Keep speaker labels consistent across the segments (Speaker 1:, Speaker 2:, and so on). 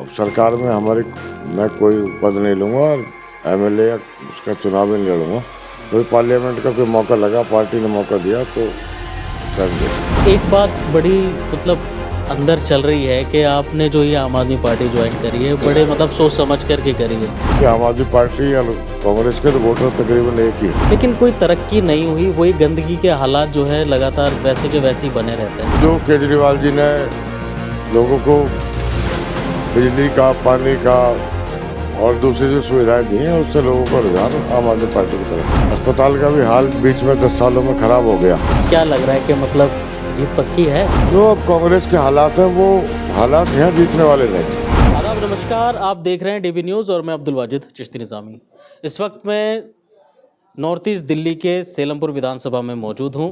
Speaker 1: अब सरकार में हमारी मैं कोई पद नहीं लूँगा और एमएलए या उसका चुनाव भी नहीं लड़ूँगा। कोई पार्लियामेंट का कोई मौका लगा, पार्टी ने मौका दिया तो कर दे।
Speaker 2: एक बात बड़ी अंदर चल रही है कि आपने जो ये आम आदमी पार्टी ज्वाइन करी है बड़े सोच समझ करके करी है,
Speaker 1: कि आम आदमी पार्टी या कांग्रेस के तो वोटर तकरीबन एक ही है।
Speaker 2: लेकिन कोई तरक्की नहीं हुई। वही गंदगी के हालात जो है लगातार वैसे के वैसे ही बने रहते हैं।
Speaker 1: जो केजरीवाल जी ने लोगों को बिजली का, पानी का और दूसरी जो सुविधाएं दी हैं उससे लोगों का रुझान आम आदमी पार्टी की तरफ। अस्पताल का भी हाल बीच में 10 सालों में खराब हो गया।
Speaker 2: क्या लग रहा है कि जीत पक्की है?
Speaker 1: जो अब कांग्रेस के हालात हैं वो हालात हैं, जीतने वाले नहीं।
Speaker 2: आदाब, नमस्कार। आप देख रहे हैं डीबी न्यूज़ और मैं अब्दुल वाजिद चिश्ती निज़ामी। इस वक्त मैं नॉर्थ ईस्ट दिल्ली के सेलमपुर विधानसभा में मौजूद हूं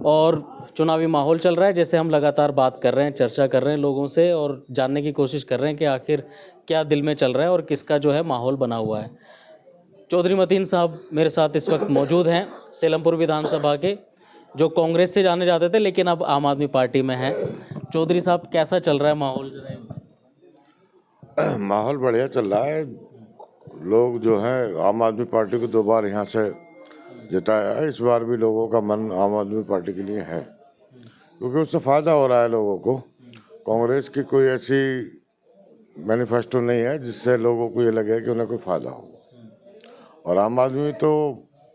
Speaker 2: और चुनावी माहौल चल रहा है। जैसे हम लगातार बात कर रहे हैं, चर्चा कर रहे हैं लोगों से और जानने की कोशिश कर रहे हैं कि आखिर क्या दिल में चल रहा है और किसका जो है माहौल बना हुआ है। चौधरी मतीन साहब मेरे साथ इस वक्त मौजूद हैं, सेलमपुर विधानसभा के, जो कांग्रेस से जाने जाते थे लेकिन अब आम आदमी पार्टी में हैं। चौधरी साहब, कैसा चल रहा है माहौल?
Speaker 1: माहौल बढ़िया चल रहा है। लोग जो हैं आम आदमी पार्टी को 2 बार यहाँ से जिताया है। इस बार भी लोगों का मन आम आदमी पार्टी के लिए है, क्योंकि उससे फ़ायदा हो रहा है लोगों को। कांग्रेस की कोई ऐसी मैनिफेस्टो नहीं है जिससे लोगों को ये लगे कि उन्हें कोई फ़ायदा हो, और आम आदमी तो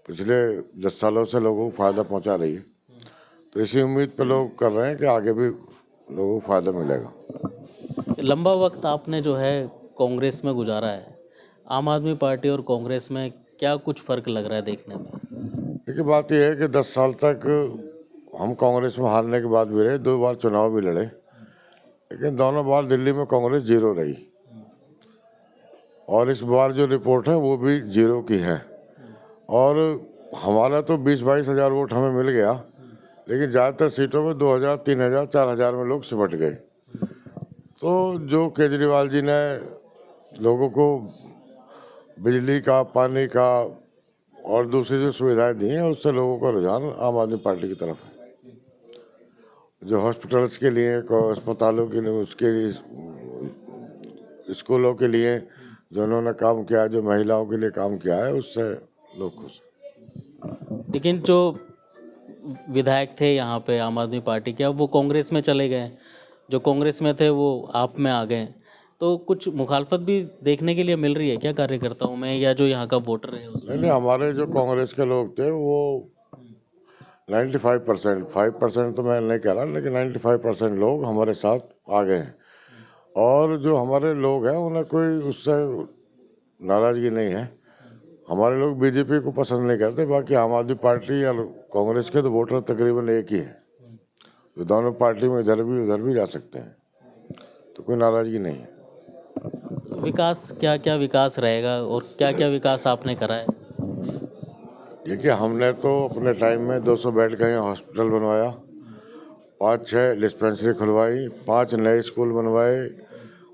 Speaker 1: पिछले 10 सालों से लोगों को फ़ायदा पहुंचा रही है। तो इसी उम्मीद पे लोग कर रहे हैं कि आगे भी लोगों को फ़ायदा मिलेगा।
Speaker 2: लंबा वक्त आपने जो है कांग्रेस में गुजारा है, आम आदमी पार्टी और कांग्रेस में क्या कुछ फ़र्क लग रहा है देखने में?
Speaker 1: देखिए, बात यह है कि 10 साल तक हम कांग्रेस में हारने के बाद भी रहे, 2 बार चुनाव भी लड़े, लेकिन दोनों बार दिल्ली में कांग्रेस जीरो रही। और इस बार जो रिपोर्ट है वो भी जीरो की है। और हमारा तो 20-22 हज़ार वोट हमें मिल गया, लेकिन ज़्यादातर सीटों में 2,000, 3,000, 4,000 में लोग सिमट गए। तो जो केजरीवाल जी ने लोगों को बिजली का, पानी का और दूसरी जो सुविधाएं दी हैं उससे लोगों का रुझान आम आदमी पार्टी की तरफ है। जो हॉस्पिटल्स के लिए, अस्पतालों के लिए, उसके लिए, स्कूलों के लिए जो उन्होंने काम किया, जो महिलाओं के लिए काम किया है, उससे लोग खुश हैं।
Speaker 2: लेकिन जो विधायक थे यहाँ पे आम आदमी पार्टी के, अब वो कांग्रेस में चले गए। जो कांग्रेस में थे वो आप में आ गए, तो कुछ मुखालफत भी देखने के लिए मिल रही है क्या कार्यकर्ताओं में या जो यहाँ का वोटर है उसमें?
Speaker 1: नहीं, हमारे जो कांग्रेस के लोग थे वो 95%, 5% तो मैं नहीं कह रहा, लेकिन 95% लोग हमारे साथ आ गए हैं। और जो हमारे लोग हैं उन्हें कोई उससे नाराज़गी नहीं है। हमारे लोग बीजेपी को पसंद नहीं करते। बाकी आम आदमी पार्टी या कांग्रेस के तो वोटर तकरीबन एक ही है। तो दोनों पार्टी में इधर भी उधर भी जा सकते हैं, तो कोई नाराज़गी नहीं है।
Speaker 2: विकास, क्या क्या विकास रहेगा और क्या क्या विकास आपने करा है?
Speaker 1: देखिए, हमने तो अपने टाइम में 200 बेड का यहाँ हॉस्पिटल बनवाया, 5-6 डिस्पेंसरी खुलवाई, 5 नए स्कूल बनवाए।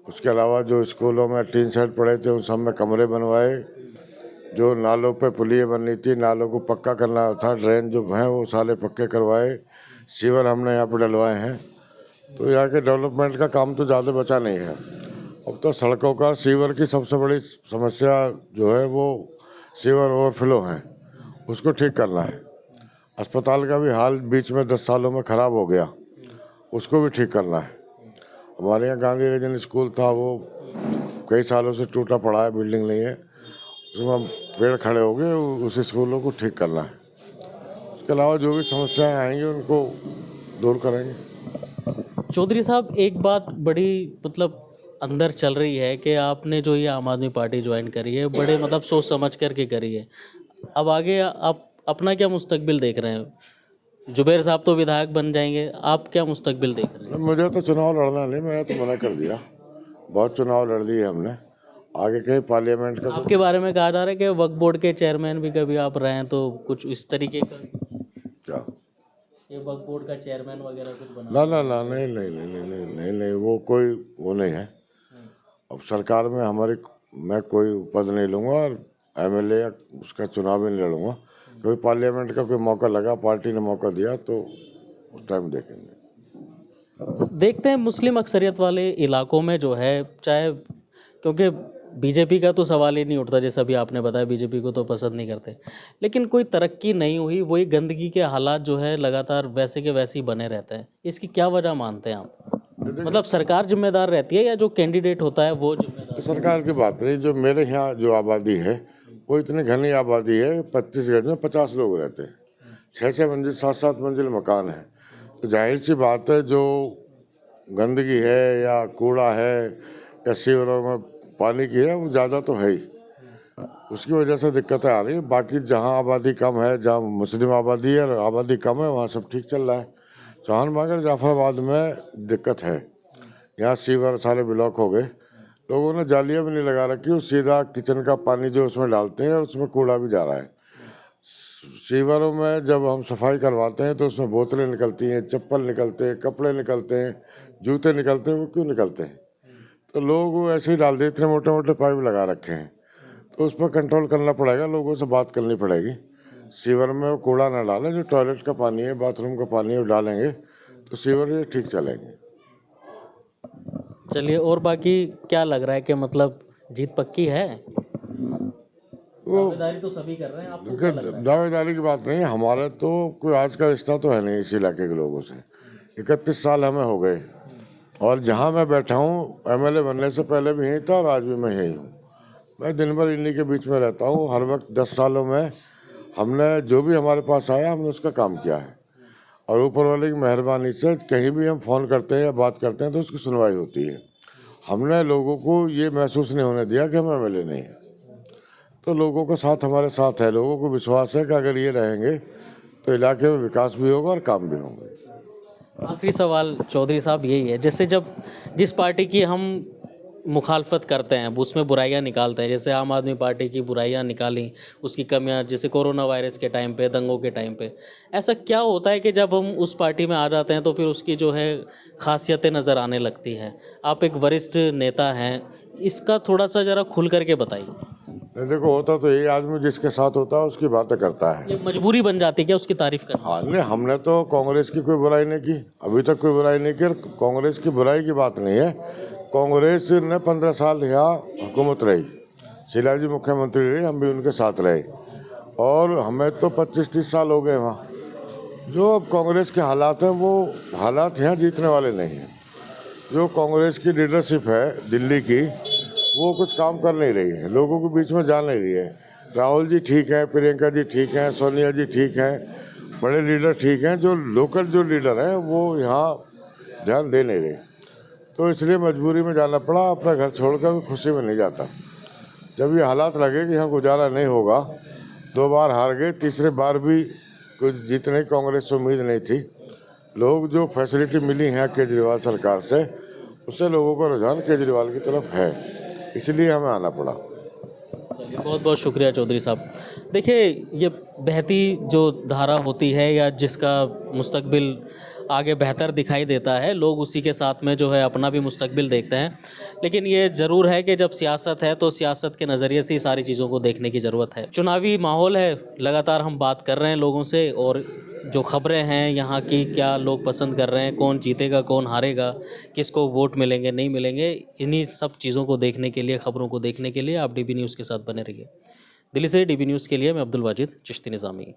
Speaker 1: उसके अलावा जो स्कूलों में टीन शेड पड़े थे उन सब में कमरे बनवाए। जो नालों पे पुलियाँ बननी थी, नालों को पक्का करना था, ड्रेन जो हैं वो सारे पक्के करवाए। सीवर हमने यहाँ पर डलवाए हैं। तो यहाँ के डेवलपमेंट का काम तो ज़्यादा बचा नहीं है। अब तो सड़कों का, सीवर की सबसे बड़ी समस्या जो है वो सीवर ओवरफ्लो है, उसको ठीक करना है। अस्पताल का भी हाल बीच में 10 सालों में ख़राब हो गया, उसको भी ठीक करना है। हमारे यहाँ गांधी रीजन स्कूल था, वो कई सालों से टूटा पड़ा है, बिल्डिंग नहीं है, उसमें पेड़ खड़े हो गए, उस स्कूलों को ठीक करना है। उसके अलावा जो भी समस्याएं आएंगी उनको दूर करेंगे।
Speaker 2: चौधरी साहब, एक बात बड़ी अंदर चल रही है कि आपने जो ये आम आदमी पार्टी ज्वाइन करी है बड़े सोच समझ करके करी है। अब आगे आप अपना क्या मुस्तकबिल देख रहे हैं? जुबैर साहब तो विधायक बन जाएंगे, आप क्या मुस्तकबिल देख रहे हैं?
Speaker 1: मुझे तो चुनाव लड़ना नहीं, मैंने तो मना कर दिया। बहुत चुनाव लड़ लिए हमने, आगे कहीं पार्लियामेंट का
Speaker 2: आपके बारे में कहा जा रहा है कि वक्फ बोर्ड के चेयरमैन भी कभी आप रहे हैं, तो कुछ इस तरीके का
Speaker 1: क्या,
Speaker 2: ये वक्फ बोर्ड का चेयरमैन वगैरह कुछ बना?
Speaker 1: ना ना ना, नहीं नहीं नहीं नहीं नहीं नहीं नहीं, वो कोई वो नहीं है। अब सरकार में हमारी मैं कोई पद नहीं लूँगा और एमएलए या उसका चुनाव भी नहीं लड़ूंगा। कोई पार्लियामेंट का कोई मौका लगा, पार्टी ने मौका दिया तो उस टाइम देखेंगे।
Speaker 2: देखते हैं मुस्लिम अक्सरियत वाले इलाकों में जो है, चाहे क्योंकि बीजेपी का तो सवाल ही नहीं उठता, जैसा भी आपने बताया बीजेपी को तो पसंद नहीं करते, लेकिन कोई तरक्की नहीं हुई, वही गंदगी के हालात जो है लगातार वैसे के वैसे ही बने रहते हैं। इसकी क्या वजह मानते हैं आप? मतलब सरकार जिम्मेदार रहती है या जो कैंडिडेट होता है वो जिम्मेदार?
Speaker 1: सरकार की बात नहीं, जो मेरे यहाँ जो आबादी है वो इतनी घनी आबादी है, 25 गज में 50 लोग रहते हैं, 6-6 मंजिल 7-7 मंजिल मकान है। तो जाहिर सी बात है, जो गंदगी है या कूड़ा है या सीवरों में पानी की है वो ज़्यादा तो है ही, उसकी वजह से दिक्कतें आ रही हैं। बाकी जहाँ आबादी कम है, जहाँ मुस्लिम आबादी है और आबादी कम है, वहाँ सब ठीक चल रहा है। चौहान बागर जाफराबाद में दिक्कत है, यहाँ सीवर सारे ब्लॉक हो गए, लोगों ने जालियाँ भी नहीं लगा रखी, वो सीधा किचन का पानी जो उसमें डालते हैं और उसमें कूड़ा भी जा रहा है। सीवरों में जब हम सफाई करवाते हैं तो उसमें बोतलें निकलती हैं, चप्पल निकलते हैं, कपड़े निकलते हैं, जूते निकलते हैं। वो क्यों निकलते हैं? तो लोग वो ऐसे ही डाल देते, इतने मोटे मोटे पाइप लगा रखे हैं, तो उस पर कंट्रोल करना पड़ेगा, लोगों से बात करनी पड़ेगी। सीवर में वो कूड़ा ना डालें, जो टॉयलेट का पानी है, बाथरूम का पानी है, वो डालेंगे तो सीवर ये ठीक चलेंगे।
Speaker 2: चलिए, और बाकी क्या लग रहा है कि मतलब जीत पक्की है? दावेदारी तो सभी कर रहे हैं, आपको क्या लग रहा है?
Speaker 1: दावेदारी की बात नहीं है, हमारा तो कोई आज का रिश्ता तो है नहीं इस इलाके के लोगों से। 31 साल हमें हो गए और जहाँ मैं बैठा हूँ एमएलए बनने से पहले भी यहीं था और आज भी मैं यहीं हूँ। मैं दिन भर इन्हीं के बीच में रहता हूँ। हर वक्त 10 सालों में हमने जो भी हमारे पास आया हमने उसका काम किया है, और ऊपर वाले की मेहरबानी से कहीं भी हम फ़ोन करते हैं या बात करते हैं तो उसकी सुनवाई होती है। हमने लोगों को ये महसूस नहीं होने दिया कि हम एमएलए नहीं हैं। तो लोगों का साथ हमारे साथ है, लोगों को विश्वास है कि अगर ये रहेंगे तो इलाके में विकास भी होगा और काम भी होंगे।
Speaker 2: आखिरी सवाल चौधरी साहब यही है, जैसे जब जिस पार्टी की हम मुखालफत करते हैं उसमें बुराइयां निकालते हैं, जैसे आम आदमी पार्टी की बुराइयां निकाली, उसकी कमियां, जैसे कोरोना वायरस के टाइम पे, दंगों के टाइम पे, ऐसा क्या होता है कि जब हम उस पार्टी में आ जाते हैं तो फिर उसकी जो है खासियतें नज़र आने लगती हैं? आप एक वरिष्ठ नेता हैं, इसका थोड़ा सा ज़रा खुल करके बताइए।
Speaker 1: देखो, होता तो यही, आदमी जिसके साथ होता है उसकी बातें करता है।
Speaker 2: ये मजबूरी बन जाती है क्या उसकी तारीफ करना?
Speaker 1: हाँ, नहीं, हमने तो कांग्रेस की कोई बुराई नहीं की, अभी तक कोई बुराई नहीं की, और कांग्रेस की बुराई की बात नहीं है। कांग्रेस ने 15 साल यहाँ हुकूमत रही, शीला जी मुख्यमंत्री रही, हम भी उनके साथ रहे, और हमें तो 25-30 साल हो गए वहाँ। जो अब कांग्रेस के हालात हैं वो हालात यहाँ जीतने वाले नहीं हैं। जो कांग्रेस की लीडरशिप है दिल्ली की, वो कुछ काम कर नहीं रही है, लोगों के बीच में जा नहीं रही है। राहुल जी ठीक है, प्रियंका जी ठीक हैं, सोनिया जी ठीक हैं, बड़े लीडर ठीक हैं, जो लोकल जो लीडर हैं वो यहाँ ध्यान दे नहीं रहे। तो इसलिए मजबूरी में जाना पड़ा, अपना घर छोड़कर खुशी में नहीं जाता। जब ये हालात लगे कि यहाँ गुजारा नहीं होगा, 2 बार हार गए, तीसरे बार भी कुछ जीतने की कांग्रेस से उम्मीद नहीं थी। लोग जो फैसिलिटी मिली है केजरीवाल सरकार से, उससे लोगों का रुझान केजरीवाल की तरफ है, इसलिए हमें आना पड़ा।
Speaker 2: चलिए, बहुत बहुत शुक्रिया चौधरी साहब। देखिए, ये बहती जो धारा होती है या जिसका मुस्तकबिल आगे बेहतर दिखाई देता है, लोग उसी के साथ में जो है अपना भी मुस्तकबिल देखते हैं। लेकिन ये ज़रूर है कि जब सियासत है तो सियासत के नज़रिए से ही सारी चीज़ों को देखने की ज़रूरत है। चुनावी माहौल है, लगातार हम बात कर रहे हैं लोगों से, और जो खबरें हैं यहाँ की, क्या लोग पसंद कर रहे हैं, कौन जीतेगा, कौन हारेगा, किसको वोट मिलेंगे, नहीं मिलेंगे, इन्हीं सब चीज़ों को देखने के लिए, खबरों को देखने के लिए आप डीबी न्यूज़ के साथ बने रहिए। दिल्ली से डीबी न्यूज़ के लिए मैं अब्दुल वाजिद चिश्ती निज़ामी।